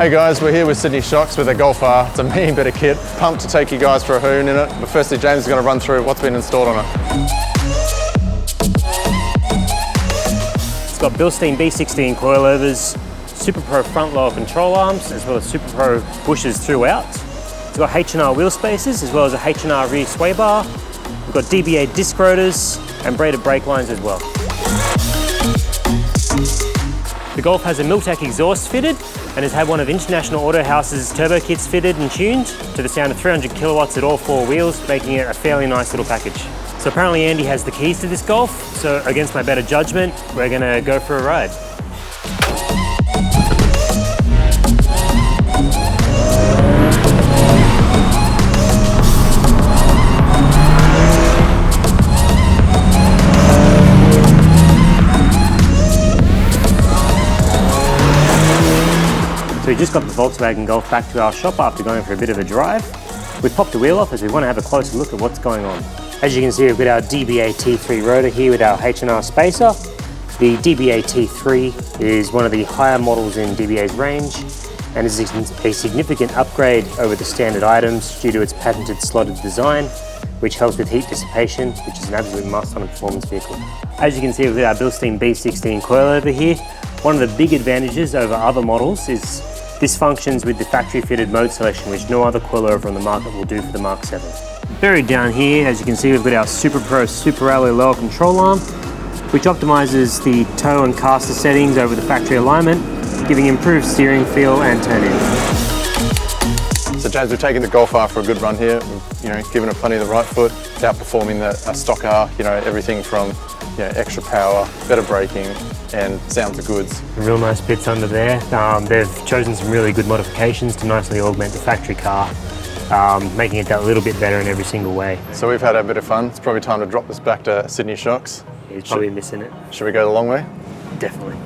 Hey guys, we're here with Sydney Shocks with a Golf R. It's a mean bit of kit. Pumped to take you guys for a hoon in it. But firstly, James is going to run through what's been installed on it. It's got Bilstein B-16 coilovers, Superpro front lower control arms, as well as Superpro Bushes throughout. It's got H&R Wheel Spacers, as well as a H&R Rear Sway Bar. We've got DBA disc rotors and braided brake lines as well. The Golf has a Miltek exhaust fitted and has had one of International Autohaus' turbo kits fitted and tuned to the sound of 300 kilowatts at all four wheels, making it a fairly nice little package. So apparently Andy has the keys to this Golf, so against my better judgment, we're gonna go for a ride. So we just got the Volkswagen Golf back to our shop after going for a bit of a drive. We popped the wheel off as we want to have a closer look at what's going on. As you can see, we've got our DBA T3 rotor here with our H&R spacer. The DBA T3 is one of the higher models in DBA's range and is a significant upgrade over the standard items due to its patented slotted design, which helps with heat dissipation, which is an absolute must on a performance vehicle. As you can see, we've got our Bilstein B-16 coilover here. One of the big advantages over other models is this functions with the factory-fitted mode selection, which no other coilover on the market will do for the Mk7. Buried down here, as you can see, we've got our Superpro Super Alloy lower control arm, which optimizes the toe and caster settings over the factory alignment, giving improved steering feel and turn-in. So James, we've taken the Golf R for a good run here. We've, given it plenty of the right foot. It's outperforming a stock R. Everything from extra power, better braking, and sounds of goods. Real nice bits under there. They've chosen some really good modifications to nicely augment the factory car, making it that little bit better in every single way. So we've had a bit of fun. It's probably time to drop this back to Sydney Shocks. He's probably missing it. Should we go the long way? Definitely.